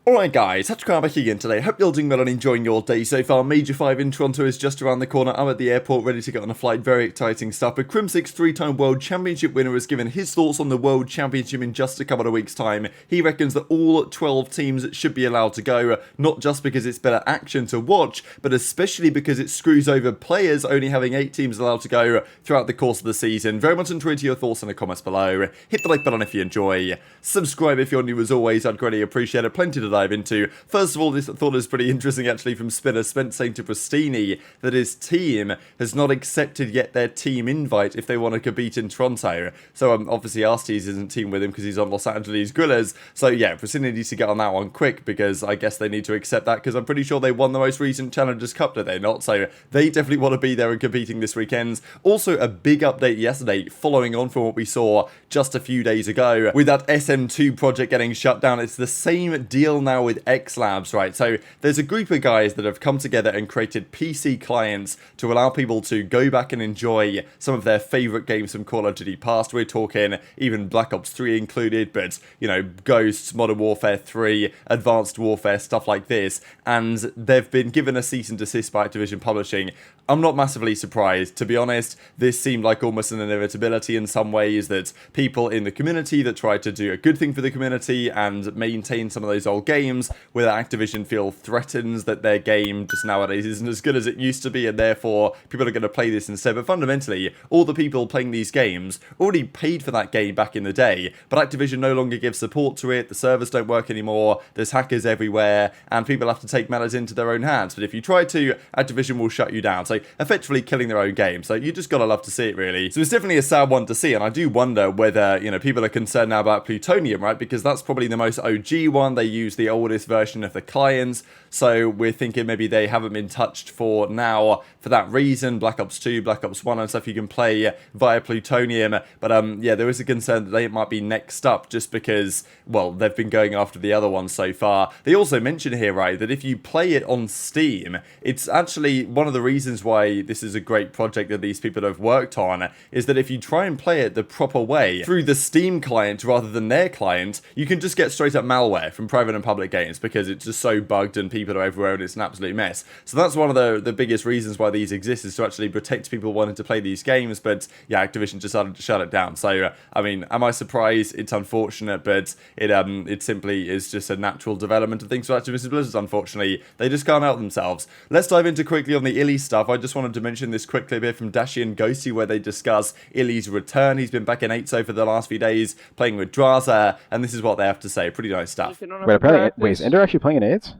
Alright guys, TacticalRab back again today. Hope you're all doing well and enjoying your day so far. Major 5 in Toronto is just around the corner. I'm at the airport ready to get on a flight. Very exciting stuff. But Crimsix, 3-time World Championship winner, has given his thoughts on the World Championship in just a couple of weeks' time. He reckons that all 12 teams should be allowed to go, not just because it's better action to watch, but especially because it screws over players only having 8 teams allowed to go throughout the course of the season. Very much enjoyed your thoughts in the comments below. Hit the like button if you enjoy. Subscribe if you're new as always, I'd greatly appreciate it. Plenty to dive into. First of all, this I thought was pretty interesting actually from Spinner Spence saying to Pristini that his team has not accepted yet their team invite if they want to compete in Toronto. So obviously Arcitys isn't team with him because he's on Los Angeles Guerrillas. So yeah, Pristini needs to get on that one quick because I guess they need to accept that because I'm pretty sure they won the most recent Challengers Cup, did they not? So they definitely want to be there and competing this weekend. Also a big update yesterday following on from what we saw just a few days ago with that SM2 project getting shut down. It's the same deal now with SLAMS, right? So there's a group of guys that have come together and created PC clients to allow people to go back and enjoy some of their favorite games from Call of Duty past. We're talking even Black Ops 3 included, but you know, Ghosts, Modern Warfare 3, Advanced Warfare, stuff like this. And they've been given a cease and desist by Activision Publishing. I'm not massively surprised, to be honest. This seemed like almost an inevitability in some ways, that people in the community that tried to do a good thing for the community and maintain some of those old games, where Activision feel threatened that their game just nowadays isn't as good as it used to be, and therefore people are going to play this instead. But fundamentally, all the people playing these games already paid for that game back in the day, but Activision no longer gives support to it, the servers don't work anymore, there's hackers everywhere, and people have to take matters into their own hands. But if you try to, Activision will shut you down. So effectively killing their own game. So you just gotta love to see it, really. So it's definitely a sad one to see, and I do wonder whether, you know, people are concerned now about Plutonium, right? Because that's probably the most OG one. They use the oldest version of the clients, so we're thinking maybe they haven't been touched for now for that reason. Black Ops 2, Black Ops 1 and stuff you can play via Plutonium, but yeah, there is a concern that they might be next up just because, well, they've been going after the other ones so far. They also mention here, right, that if you play it on Steam, it's actually one of the reasons why this is a great project that these people have worked on, is that if you try and play it the proper way through the Steam client rather than their client, you can just get straight up malware from private and public games because it's just so bugged and people are everywhere and it's an absolute mess. So that's one of the biggest reasons why these exist, is to actually protect people wanting to play these games. But yeah, Activision decided to shut it down. So I mean, am I surprised? It's unfortunate, but it simply is just a natural development of things for Activision Blizzard. Unfortunately, they just can't help themselves. Let's dive into quickly on the iLLeY stuff. I just wanted to mention this quick clip here from Dashy and Ghosty where they discuss iLLeY's return. He's been back in 8s over the last few days playing with Drazah, and this is what they have to say. Pretty nice stuff. Wait, apparently, is Ender actually playing in AIDS?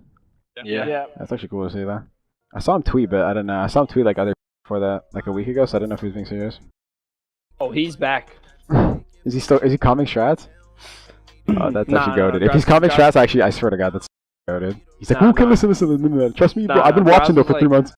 Yeah. That's actually cool to see that. I saw him tweet, but I don't know. I saw him tweet like before that, like a week ago, so I don't know if he was being serious. Oh, he's back. Is he calming strats? Oh, that's actually goated. If he's calming strats, actually, I swear to God, that's goated. He's like, okay, listen, trust me, bro. I've been watching though for 3 months.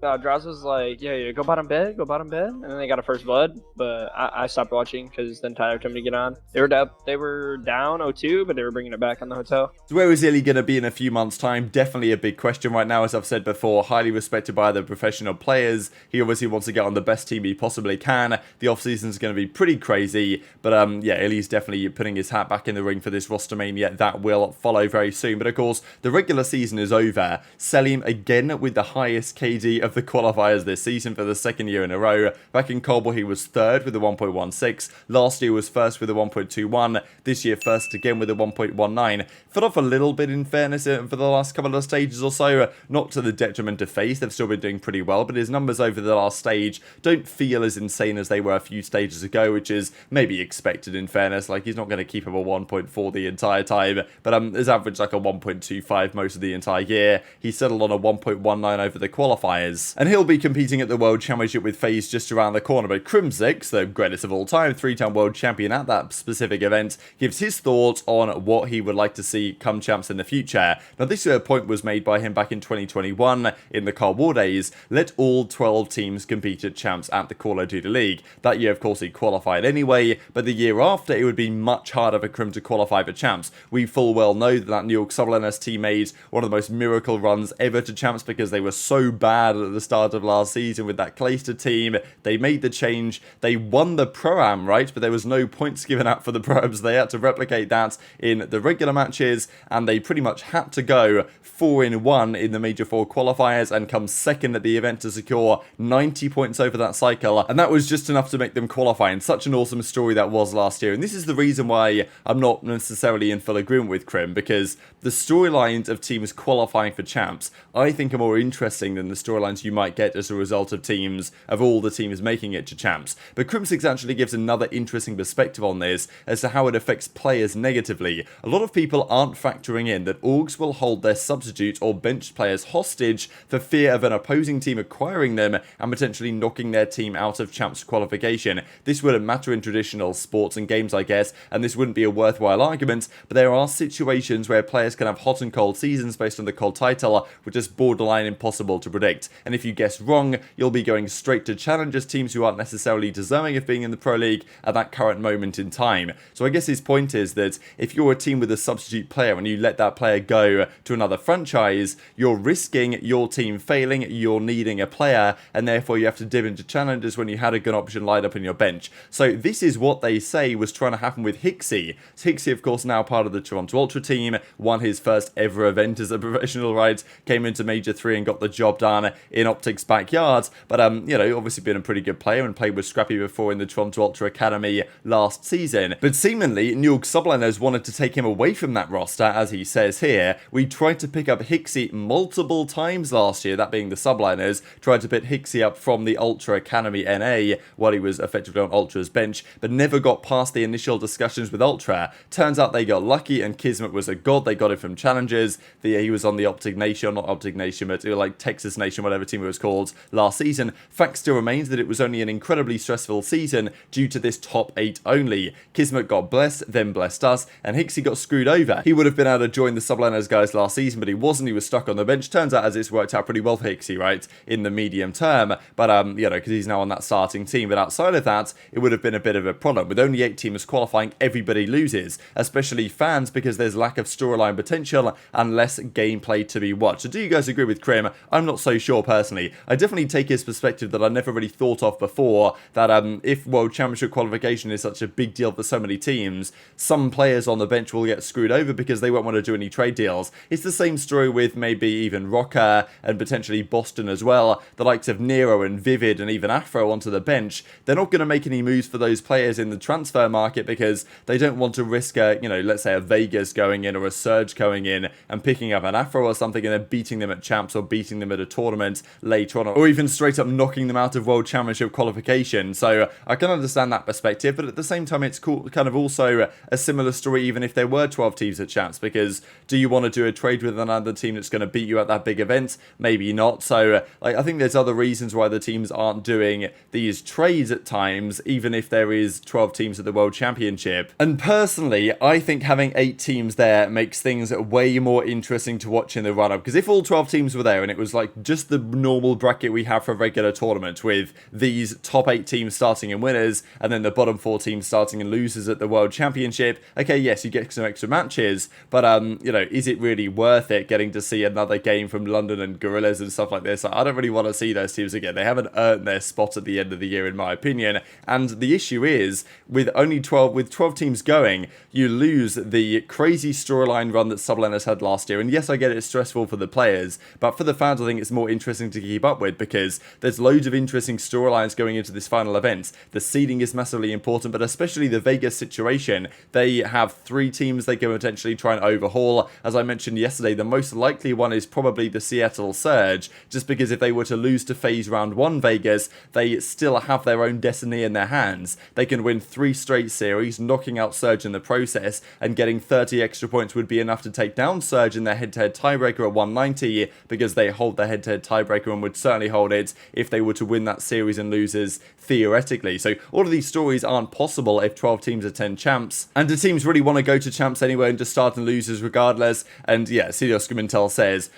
No, Drazah was like, yeah, go bottom bed, and then they got a first blood, but I stopped watching because then Tyler told me to get on. They were down 0-2, but they were bringing it back on the hotel. So where is iLLeY going to be in a few months' time? Definitely a big question right now, as I've said before. Highly respected by the professional players. He obviously wants to get on the best team he possibly can. The off-season is going to be pretty crazy, but yeah, iLLeY's definitely putting his hat back in the ring for this roster mania. That will follow very soon. But of course, the regular season is over. Cellium again with the highest KD of the qualifiers this season for the 2nd year in a row. Back in Cobble, he was 3rd with a 1.16. Last year was 1st with a 1.21. This year, 1st again with a 1.19. Fell off a little bit in fairness for the last couple of stages or so. Not to the detriment of FaZe. They've still been doing pretty well, but his numbers over the last stage don't feel as insane as they were a few stages ago, which is maybe expected in fairness. Like, he's not going to keep up a 1.4 the entire time, but his average like a 1.25 most of the entire year. He settled on a 1.19 over the qualifiers, and he'll be competing at the World Championship with FaZe just around the corner. But Crimsix, the greatest of all time, 3-time world champion at that specific event, gives his thoughts on what he would like to see come champs in the future. Now, this point was made by him back in 2021 in the Cold War days. Let all 12 teams compete at champs at the Call of Duty League. That year, of course, he qualified anyway, but the year after, it would be much harder for Crim to qualify for champs. We full well know that New York Summerliners team made one of the most miracle runs ever to champs because they were so bad at at the start of last season with that Clayster team. They made the change. They won the Pro-Am, right? But there was no points given out for the Pro-Ams. They had to replicate that in the regular matches, and they pretty much had to go 4-in-1 in the Major 4 qualifiers and come second at the event to secure 90 points over that cycle. And that was just enough to make them qualify. And such an awesome story that was last year. And this is the reason why I'm not necessarily in full agreement with Crim, because the storylines of teams qualifying for champs, I think, are more interesting than the storylines you might get as a result of teams, of all the teams making it to champs. But Crimsix actually gives another interesting perspective on this as to how it affects players negatively. A lot of people aren't factoring in that orgs will hold their substitute or bench players hostage for fear of an opposing team acquiring them and potentially knocking their team out of champs qualification. This wouldn't matter in traditional sports and games, I guess, and this wouldn't be a worthwhile argument, but there are situations where players can have hot and cold seasons based on the cold title, which is borderline impossible to predict. And if you guess wrong, you'll be going straight to challengers teams who aren't necessarily deserving of being in the Pro League at that current moment in time. So I guess his point is that if you're a team with a substitute player and you let that player go to another franchise, you're risking your team failing, you're needing a player, and therefore you have to dip into challengers when you had a good option lined up in your bench. So this is what they say was trying to happen with Hicksy. Hicksy, of course, now part of the Toronto Ultra team, won his first ever event as a professional, right? Came into Major 3 and got the job done in OpTic's backyard, but you know, obviously been a pretty good player and played with Scrappy before in the Toronto Ultra Academy last season. But seemingly, New York subliners wanted to take him away from that roster, as he says here. We tried to pick up Hicksy multiple times last year, that being the subliners, tried to pick Hicksy up from the Ultra Academy NA while he was effectively on Ultra's bench, but never got past the initial discussions with Ultra. Turns out they got lucky and Kismet was a god. They got him from challenges. He was on the OpTic Nation, not OpTic Nation, but like Texas Nation, whatever team it was called, last season. Fact still remains that it was only an incredibly stressful season due to this top 8 only. Kismet got blessed, then blessed us, and Hicksy got screwed over. He would have been able to join the subliners guys last season, but he wasn't. He was stuck on the bench. Turns out as it's worked out pretty well for Hicksy, right, in the medium term, but you know, because he's now on that starting team. But outside of that, it would have been a bit of a problem. With only 8 teams qualifying, everybody loses, especially fans, because there's lack of storyline potential and less gameplay to be watched. So do you guys agree with Crim? I'm not so sure personally. I definitely take his perspective that I never really thought of before, that if World Championship qualification is such a big deal for so many teams, some players on the bench will get screwed over because they won't want to do any trade deals. It's the same story with maybe even Rokkr and potentially Boston as well. The likes of Nero and Vivid and even Afro onto the bench, they're not going to make any moves for those players in the transfer market because they don't want to risk you know, let's say a Vegas going in or a Surge going in and picking up an Afro or something and then beating them at champs or beating them at a tournament later on, or even straight up knocking them out of World Championship qualification. So I can understand that perspective, but at the same time it's cool, kind of also a similar story even if there were 12 teams at champs, because do you want to do a trade with another team that's going to beat you at that big event? Maybe not. So like, I think there's other reasons why the teams aren't doing these trades at times, even if there is 12 teams at the World Championship. And personally, I think having 8 teams there makes things way more interesting to watch in the run-up, because if all 12 teams were there and it was like just the normal bracket we have for a regular tournament with these top 8 teams starting in winners and then the bottom 4 teams starting in losers at the World Championship, okay, yes, you get some extra matches, but you know, is it really worth it getting to see another game from London and Guerrillas and stuff like this? I don't really want to see those teams again. They haven't earned their spot at the end of the year, in my opinion. And the issue is, with only 12 teams going, you lose the crazy storyline run that subliners had last year. And yes, I get it's stressful for the players, but for the fans, I think it's more interesting to keep up with because there's loads of interesting storylines going into this final event. The seeding is massively important, but especially the Vegas situation. They have 3 teams they can potentially try and overhaul. As I mentioned yesterday, the most likely one is probably the Seattle Surge, just because if they were to lose to FaZe round 1 Vegas, they still have their own destiny in their hands. They can win 3 straight series, knocking out Surge in the process, and getting 30 extra points would be enough to take down Surge in their head-to-head tiebreaker at 190, because they hold the head-to-head tiebreaker and would certainly hold it if they were to win that series and losers theoretically. So all of these stories aren't possible if 12 teams attend champs, and the teams really want to go to champs anyway and just start and losers regardless. And yeah, CDL Scump says,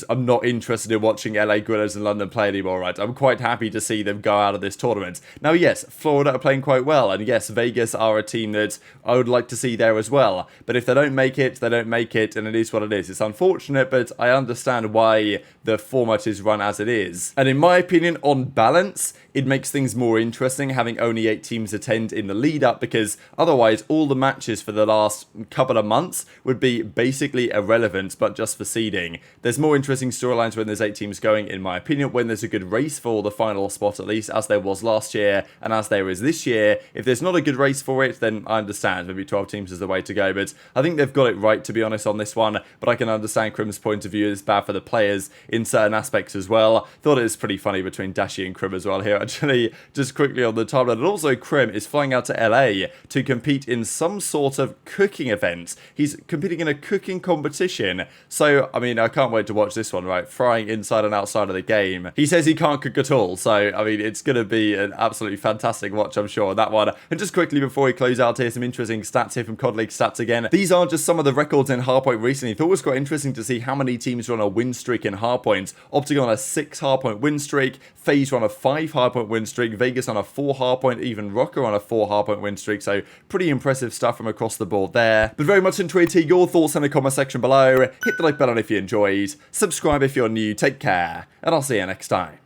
I'm not interested in watching LA Guerrillas and London play anymore, right? I'm quite happy to see them go out of this tournament. Now yes, Florida are playing quite well, and yes, Vegas are a team that I would like to see there as well. But if they don't make it, they don't make it, and it is what it is. It's unfortunate, but I understand why the format is run as it is. And in my opinion, on balance, it makes things more interesting having only 8 teams attend in the lead up, because otherwise all the matches for the last couple of months would be basically irrelevant, but just for seeding. There's more interesting storylines when there's 8 teams going, in my opinion, when there's a good race for the final spot, at least, as there was last year and as there is this year. If there's not a good race for it, then I understand maybe 12 teams is the way to go, but I think they've got it right, to be honest, on this one. But I can understand Crim's point of view. It's bad for the players in certain aspects as well. Thought it was pretty funny between Dashy and Crim as well here, actually, just quickly on the timeline. And also Crim is flying out to LA to compete in some sort of cooking event. He's competing in a cooking competition. So, I mean, I can't wait to watch this one, right? Frying inside and outside of the game. He says he can't cook at all. So, I mean, it's going to be an absolutely fantastic watch, I'm sure, on that one. And just quickly before we close out here, some interesting stats here from COD League Stats again. These are just some of the records in hardpoint recently. Thought it was quite interesting to see how many teams are on a win streak in hardpoint. OpTic on a 6 hardpoint win streak. FaZe on a 5 hardpoint win streak. Vegas on a 4 hardpoint. Even Rokkr on a 4 hardpoint win streak. So pretty impressive stuff from across the board there. But very much enjoyed to hear your thoughts in the comment section below. Hit the like button if you enjoyed. Subscribe if you're new. Take care. And I'll see you next time.